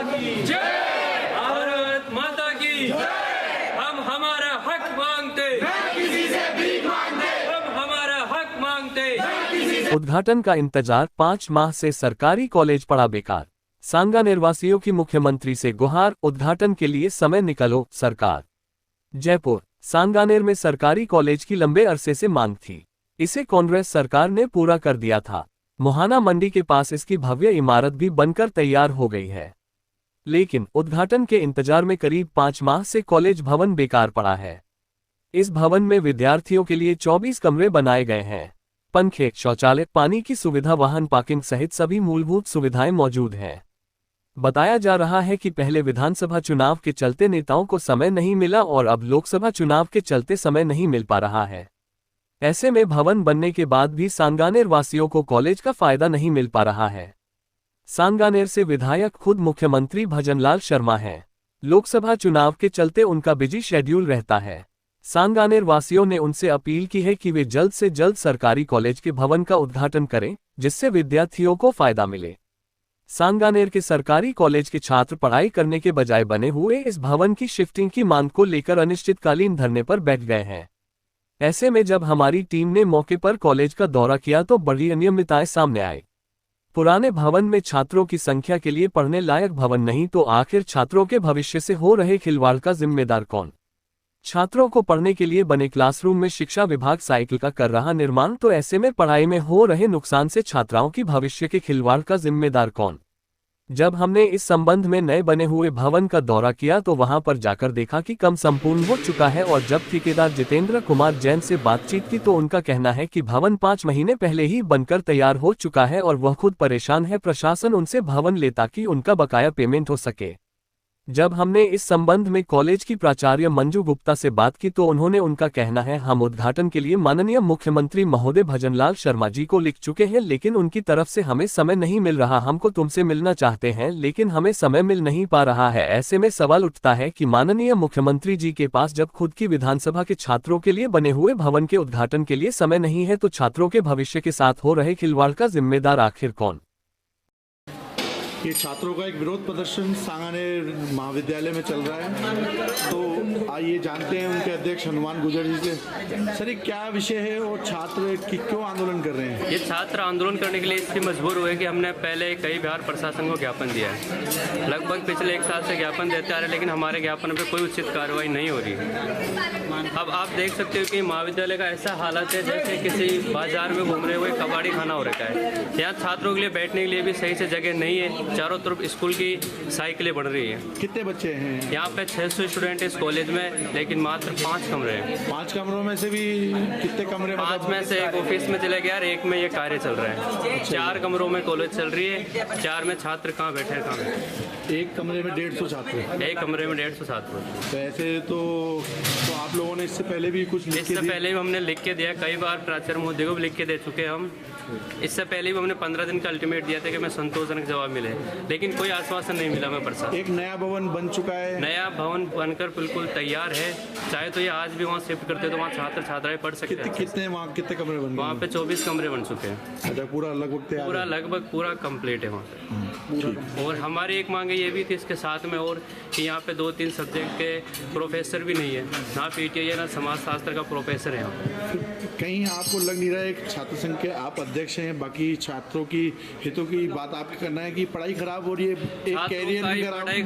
की जय, भारत माता की जय। हम हमारा हक मांगते, किसी से भीख मांगते, हम हमारा हक मांगते। उद्घाटन का इंतजार 5 माह से सरकारी कॉलेज पड़ा बेकार। सांगानेर वासियों की मुख्यमंत्री से गुहार, उद्घाटन के लिए समय निकालो सरकार। जयपुर। सांगानेर में सरकारी कॉलेज की लंबे अरसे से मांग थी। इसे कांग्रेस सरकार ने पूरा कर दिया था। मोहाना मंडी के पास इसकी भव्य इमारत भी बनकर तैयार हो गई है, लेकिन उद्घाटन के इंतजार में करीब 5 माह से कॉलेज भवन बेकार पड़ा है। इस भवन में विद्यार्थियों के लिए 24 कमरे बनाए गए हैं। पंखे, शौचालय, पानी की सुविधा, वाहन पार्किंग सहित सभी मूलभूत सुविधाएं मौजूद हैं। बताया जा रहा है कि पहले विधानसभा चुनाव के चलते नेताओं को समय नहीं मिला और अब लोकसभा चुनाव के चलते समय नहीं मिल पा रहा है। ऐसे में भवन बनने के बाद भी सांगानेर वासियों को कॉलेज का फायदा नहीं मिल पा रहा है। सांगानेर से विधायक खुद मुख्यमंत्री भजनलाल शर्मा हैं। लोकसभा चुनाव के चलते उनका बिजी शेड्यूल रहता है। सांगानेर वासियों ने उनसे अपील की है कि वे जल्द से जल्द सरकारी कॉलेज के भवन का उद्घाटन करें, जिससे विद्यार्थियों को फायदा मिले। सांगानेर के सरकारी कॉलेज के छात्र पढ़ाई करने के बजाय बने हुए इस भवन की शिफ्टिंग की मांग को लेकर अनिश्चितकालीन धरने पर बैठ गए हैं। ऐसे में जब हमारी टीम ने मौके पर कॉलेज का दौरा किया तो बड़ी अनियमितताएं सामने आई। पुराने भवन में छात्रों की संख्या के लिए पढ़ने लायक भवन नहीं, तो आखिर छात्रों के भविष्य से हो रहे खिलवाड़ का जिम्मेदार कौन? छात्रों को पढ़ने के लिए बने क्लासरूम में शिक्षा विभाग साइकिल का कर रहा निर्माण, तो ऐसे में पढ़ाई में हो रहे नुकसान से छात्राओं की भविष्य के खिलवाड़ का जिम्मेदार कौन? जब हमने इस संबंध में नए बने हुए भवन का दौरा किया तो वहां पर जाकर देखा कि काम संपूर्ण हो चुका है, और जब ठेकेदार जितेंद्र कुमार जैन से बातचीत की तो उनका कहना है कि भवन 5 महीने पहले ही बनकर तैयार हो चुका है और वह खुद परेशान है, प्रशासन उनसे भवन ले ताकि उनका बकाया पेमेंट हो सके। जब हमने इस संबंध में कॉलेज की प्राचार्य मंजू गुप्ता से बात की तो उन्होंने उनका कहना है, हम उद्घाटन के लिए माननीय मुख्यमंत्री महोदय भजनलाल शर्मा जी को लिख चुके हैं, लेकिन उनकी तरफ से हमें समय नहीं मिल रहा। हमको तुमसे मिलना चाहते हैं लेकिन हमें समय मिल नहीं पा रहा है। ऐसे में सवाल उठता है कि माननीय मुख्यमंत्री जी के पास जब खुद की विधानसभा के छात्रों के लिए बने हुए भवन के उद्घाटन के लिए समय नहीं है, तो छात्रों के भविष्य के साथ हो रहे खिलवाड़ का जिम्मेदार आखिर कौन? ये छात्रों का एक विरोध प्रदर्शन सांगानेर महाविद्यालय में चल रहा है, तो आइए जानते हैं उनके अध्यक्ष हनुमान गुजर जी से। सर, ये क्या विषय है और छात्र क्यों आंदोलन कर रहे हैं? ये छात्र आंदोलन करने के लिए इसलिए मजबूर हुए कि हमने पहले कई बार प्रशासन को ज्ञापन दिया है। लगभग पिछले 1 साल से ज्ञापन देते आ रहे, लेकिन हमारे ज्ञापन पर कोई उचित कार्रवाई नहीं हो रही है। अब आप देख सकते हो कि महाविद्यालय का ऐसा हालत है जैसे किसी बाजार में घूम रहे हुए कबाड़ी खाना हो रखा है। यहाँ छात्रों के लिए बैठने के लिए भी सही से जगह नहीं है। चारों तरफ स्कूल की साइकिलें बढ़ रही है। कितने बच्चे हैं यहाँ पे? 600 स्टूडेंट है इस कॉलेज में, लेकिन मात्र 5 कमरे हैं। 5 कमरों में से भी कितने कमरे? 5 में से एक ऑफिस में चले गया और एक में ये कार्य चल रहा है। 4 कमरों में कॉलेज चल रही है, 4 में छात्र कहाँ बैठे हैं, कहाँ बैठे? एक कमरे में 150 छात्र। एक कमरे में 150 छात्र। तो ऐसे तो आप लोगों ने इससे पहले भी कुछ इससे पहले भी हमने लिख के दिया, कई बार प्राचार्य महोदय को भी लिख के दे चुके हैं हम। इससे पहले भी हमने 15 दिन का अल्टीमेट दिया था कि हमें संतोषजनक जवाब मिले, लेकिन कोई आश्वासन नहीं मिला हमें प्रशासन। एक नया भवन बन चुका है, नया भवन बनकर बिल्कुल तैयार है। चाहे तो ये आज भी वहाँ शिफ्ट करते तो वहाँ छात्र छात्राएं पढ़ सकते हैं। कितने कमरे बन गए? वहाँ पे 24 कमरे बन चुके हैं। अच्छा, पूरा लगभग पूरा कंप्लीट है वहाँ पे। और हमारी एक मांग ये भी थी इसके साथ में, और कि यहाँ पे 2-3 सब्जेक्ट के प्रोफेसर भी नहीं है, ना पीटीआई है ना समाजशास्त्र का प्रोफेसर है यहाँ। कहीं आपको लग नहीं रहा है एक छात्र संघ के आप अध्यक्ष हैं, बाकी छात्रों की हितों की बात आपको करना है कि पढ़ाई खराब हो रही है, एक कैरियर पढ़ाई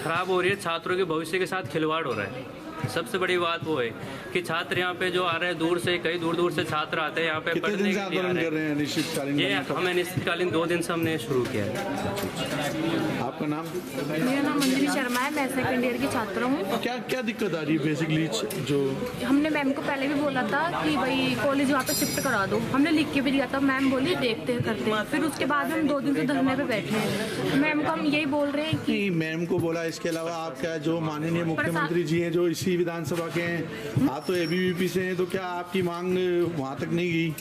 खराब हो रही है, छात्रों के भविष्य के साथ खिलवाड़ हो रहा है। सबसे बड़ी बात वो है कि छात्र यहाँ पे जो आ रहे हैं दूर से, कई दूर से छात्र आते हैं यहाँ पे पढ़ने के लिए आ रहे हैं। निश्चितकालीन ये हमें निश्चितकालीन 2 दिन से हमने शुरू किया है। आपका नाम? मेरा नाम मंजरी शर्मा है, मैं 2nd ईयर की छात्र हूँ। क्या दिक्कत आ रही है बेसिकली? जो हमने मैम को पहले भी बोला था कि भाई कॉलेज वहाँ पे शिफ्ट करा दो, हमने लिख के भी दिया था। मैम बोली देखते हैं करते हैं, फिर उसके बाद हम 2 दिन से धरने पे बैठे हैं। मैम को हम यही बोल रहे हैं कि मैम को बोला, इसके अलावा आपका जो माननीय मुख्यमंत्री जी हैं जो इसी विधानसभा के हैं, आप तो एबीवीपी से हैं, तो क्या आपकी मांग वहाँ तक नहीं गई?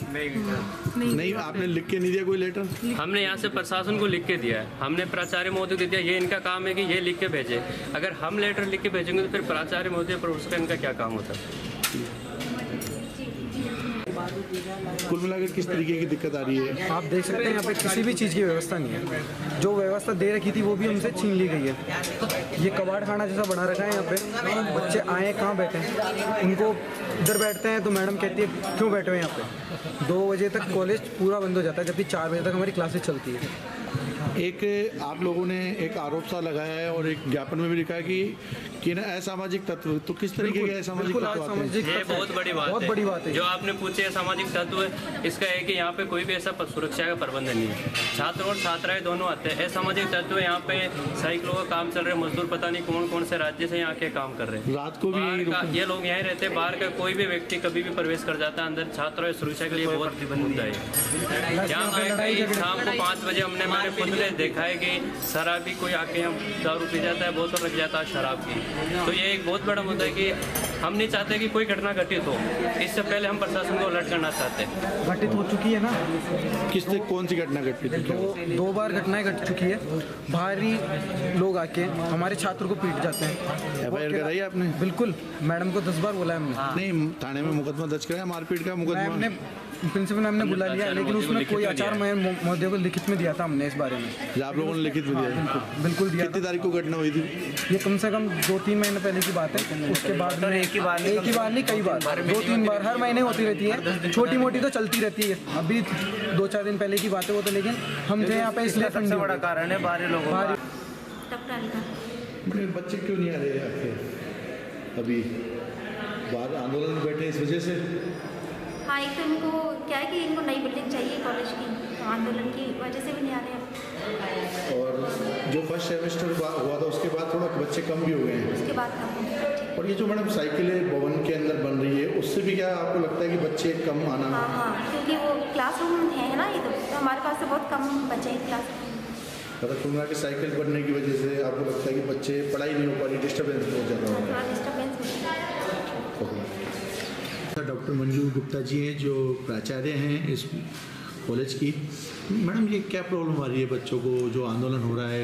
नहीं, आपने लिख के नहीं दिया कोई लेटर? हमने यहाँ से प्रशासन को लिख के दिया है, हमने प्राचार्य महोदय को दिया। ये इनका काम है कि ये लिख के भेजे। अगर हम लेटर लिख के भेजेंगे तो फिर प्राचार्य महोदय प्रोफेसर का इनका क्या काम होता है? कुल मिलाकर किस तरीके की दिक्कत आ रही है? आप देख सकते हैं यहाँ पे किसी भी चीज़ की व्यवस्था नहीं है। जो व्यवस्था दे रखी थी वो भी हमसे छीन ली गई है। ये कबाड़ खाना जैसा बना रखा है यहाँ पे। बच्चे आए कहाँ बैठे हैं, उनको इधर बैठते हैं तो मैडम कहती है क्यों बैठे हो यहाँ पे। 2 बजे तक कॉलेज पूरा बंद हो जाता है, जबकि 4 बजे तक हमारी क्लासेस चलती है। एक आप लोगों ने एक आरोप सा लगाया है और एक ज्ञापन में भी लिखा है कि ना असामाजिक तत्व, तो किस तरीके के असामाजिक तत्व आते हैं? ये बहुत बड़ी बात है। जो आपने पूछे सामाजिक तत्व, इसका है कि यहाँ पे कोई भी ऐसा सुरक्षा का प्रबंध नहीं है। छात्र और छात्राएं दोनों आते हैं। असामाजिक तत्व यहाँ पे साइकिलों का काम चल रहे हैं, मजदूर पता नहीं कौन कौन से राज्य से यहाँ के काम कर रहे हैं। रात को भी ये लोग यहीं रहते हैं। बाहर का कोई भी व्यक्ति कभी भी प्रवेश कर जाता है अंदर। छात्रों की सुरक्षा के लिए बहुत मुद्दा है। यहाँ पे कई शाम को 5 बजे मैंने खुद देखा है कि शराबी कोई आके हम दारू पी जाता है, बोतल रख जाता है शराब की। तो ये एक बहुत बड़ा मुद्दा है कि हम नहीं चाहते कि कोई घटना घटित हो। इससे पहले हम प्रशासन को अलर्ट करना चाहते हैं। घटित हो चुकी है ना। किससे कौन सी घटना घटित है? 2 बार घटनाएं घट चुकी है। बाहरी लोग आके हमारे छात्र को पीट जाते हैं। FIR कराई आपने? बिल्कुल, मैडम को 10 बार बोला है हमने। नहीं, थाने में मुकदमा दर्ज कराया मारपीट का मुकदमा? हमने प्रिंसिपल मैम ने बुला लिया, लेकिन उसमें कोई आचार महोदय को लिखित में दिया था हमने इस बारे में। आप लोगों ने लिखित में दिया? बिल्कुल दिया। कितनी तारीख को घटना हुई थी? ये कम से कम 2-3 महीने पहले की बात है। उसके बाद में एक ही बार नहीं, कई बार 2-3 बार हर महीने होती रहती है। छोटी मोटी तो चलती रहती है। अभी 2-4 दिन पहले की बात है वो तो, लेकिन हम जो यहाँ पे इसलिए सबसे बड़ा कारण है बाहरी लोगों का। बच्चे क्यों नहीं आ रहे हैं आपके? अभी बाहर आंदोलन में बैठे इस वजह से? हाँ, एक तो इनको क्या है कि इनको नई बिल्डिंग चाहिए कॉलेज की, तो आंदोलन की वजह से भी नहीं आ रहे हैं। और जो फर्स्ट सेमेस्टर हुआ था उसके बाद थोड़ा बच्चे कम भी हो गए हैं। उसके बाद कम। और ये जो मैडम साइकिलें भवन के अंदर बन रही है, उससे भी क्या आपको लगता है कि बच्चे कम आना? हाँ, क्योंकि वो क्लासरूम है ना, ये तो हमारे पास तो बहुत कम बच्चे हैं क्लासरूम। मतलब कुल के साइकिल बनने की वजह से आपको लगता है कि बच्चे पढ़ाई नहीं हो पा रही, डिस्टर्बेंस बहुत ज़्यादा हो रहा है? डॉक्टर मंजू गुप्ता जी हैं जो प्राचार्य हैं इस कॉलेज की। मैडम, ये क्या प्रॉब्लम आ रही है बच्चों को जो आंदोलन हो रहा है?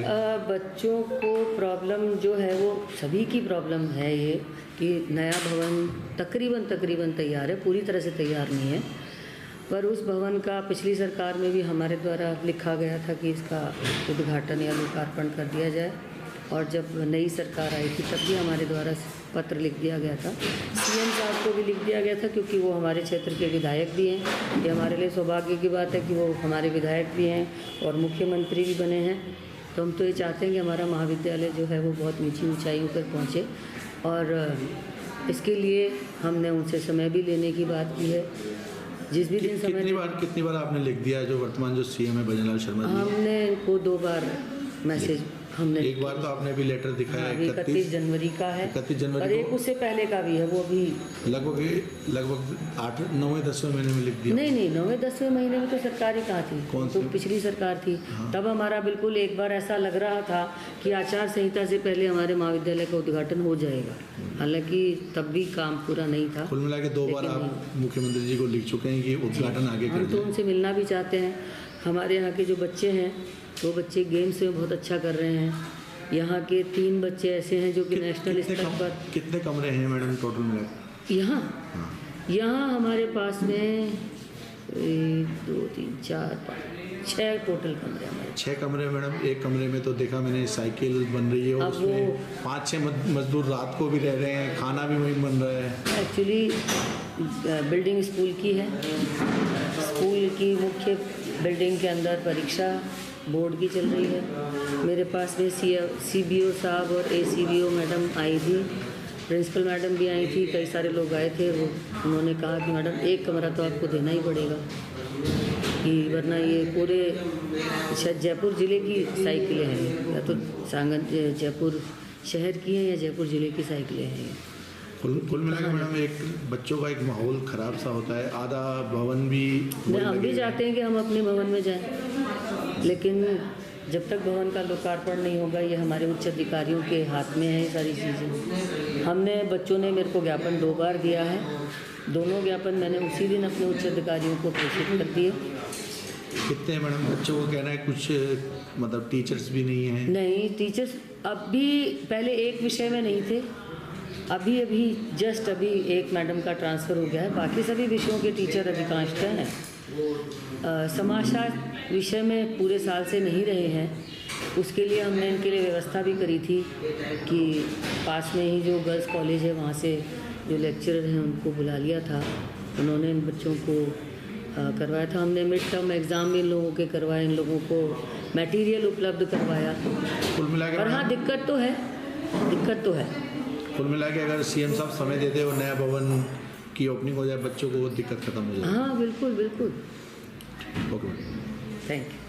बच्चों को प्रॉब्लम जो है वो सभी की प्रॉब्लम है ये कि नया भवन तकरीबन तैयार है, पूरी तरह से तैयार नहीं है। पर उस भवन का पिछली सरकार में भी हमारे द्वारा लिखा गया था कि इसका उद्घाटन या लोकार्पण कर दिया जाए। और जब नई सरकार आई थी तब भी हमारे द्वारा पत्र लिख दिया गया था। CM साहब को भी लिख दिया गया था, क्योंकि वो हमारे क्षेत्र के विधायक भी हैं। ये हमारे लिए सौभाग्य की बात है कि वो हमारे विधायक भी हैं और मुख्यमंत्री भी बने हैं। तो हम तो ये चाहते हैं कि हमारा महाविद्यालय जो है वो बहुत ऊंची ऊंचाइयों पर पहुँचे। और इसके लिए हमने उनसे समय भी लेने की बात की है। जिस भी दिन समय कितनी बार आपने लिख दिया? जो वर्तमान जो CM है भजनलाल शर्मा जी, हमने इनको 2 बार मैसेज हमने। एक बार तो आपने भी लेटर दिखाया 31 जनवरी का है, 31 जनवरी और एक उससे पहले का भी है, वो भी लगभग 8-9वें-10वें महीने में लिख दिया। नहीं 9वें-10वें महीने में तो सरकार ही कहाँ थी, तो पिछली सरकार थी। हाँ। तब हमारा बिल्कुल एक बार ऐसा लग रहा था कि आचार संहिता से पहले हमारे महाविद्यालय का उद्घाटन हो जाएगा, हालांकि तब भी काम पूरा नहीं था। कुल मिला के 2 बार आप मुख्यमंत्री जी को लिख चुके हैं कि उद्घाटन आगे कर हम तो उनसे मिलना भी चाहते हैं। हमारे यहाँ के जो बच्चे हैं वो बच्चे गेम्स में बहुत अच्छा कर रहे हैं। यहाँ के 3 बच्चे ऐसे हैं जो कि नेशनल स्तर पर। कितने कमरे हैं मैडम टोटल मिला? यहाँ हमारे पास में 1, 2, 3, 4, 5, 6 टोटल कमरे हमारे। 6 कमरे मैडम। एक कमरे में तो देखा मैंने साइकिल बन रही है और उसमें 5-6 मजदूर रात को भी रह रहे हैं, खाना भी वहीं बन रहा है। एक्चुअली बिल्डिंग स्कूल की है। स्कूल की मुख्य बिल्डिंग के अंदर परीक्षा बोर्ड की चल रही है। मेरे पास में CBO साहब और ACBO मैडम आई थी, प्रिंसिपल मैडम भी आई थी, कई सारे लोग आए थे। वो उन्होंने कहा कि मैडम एक कमरा तो आपको देना ही पड़ेगा, कि वरना ये पूरे शायद जयपुर ज़िले की साइकिलें हैं, या तो जयपुर शहर की हैं या जयपुर ज़िले की साइकिलें हैं। कुल मिलाकर मैडम एक बच्चों का एक माहौल ख़राब सा होता है। आधा भवन भी हम भी चाहते हैं कि हम अपने भवन में जाएं, लेकिन जब तक भवन का लोकार्पण नहीं होगा, ये हमारे उच्च अधिकारियों के हाथ में है ये सारी चीज़ें। हमने बच्चों ने मेरे को ज्ञापन 2 बार दिया है। दोनों ज्ञापन मैंने उसी दिन अपने उच्च अधिकारियों को प्रेषित कर दिए। कितने मैडम बच्चों को कहना है कुछ मतलब टीचर्स भी नहीं हैं? नहीं, टीचर्स अब भी पहले एक विषय में नहीं थे, अभी जस्ट अभी एक मैडम का ट्रांसफ़र हो गया है, बाकी सभी विषयों के टीचर अधिकांशतः हैं। समाजशास्त्र विषय में पूरे साल से नहीं रहे हैं, उसके लिए हमने इनके लिए व्यवस्था भी करी थी कि पास में ही जो गर्ल्स कॉलेज है वहाँ से जो लेक्चरर हैं उनको बुला लिया था, उन्होंने इन बच्चों को करवाया था। हमने मिड टर्म एग्ज़ाम भी इन लोगों के करवाए, इन लोगों को मटेरियल उपलब्ध करवाया। कुल मिला के पर हाँ दिक्कत तो है। कुल मिला के अगर सीएम साहब समय देते और नया भवन की ओपनिंग हो जाए, बच्चों को वो दिक्कत खत्म हो जाए। हाँ बिल्कुल। Okay, thank you.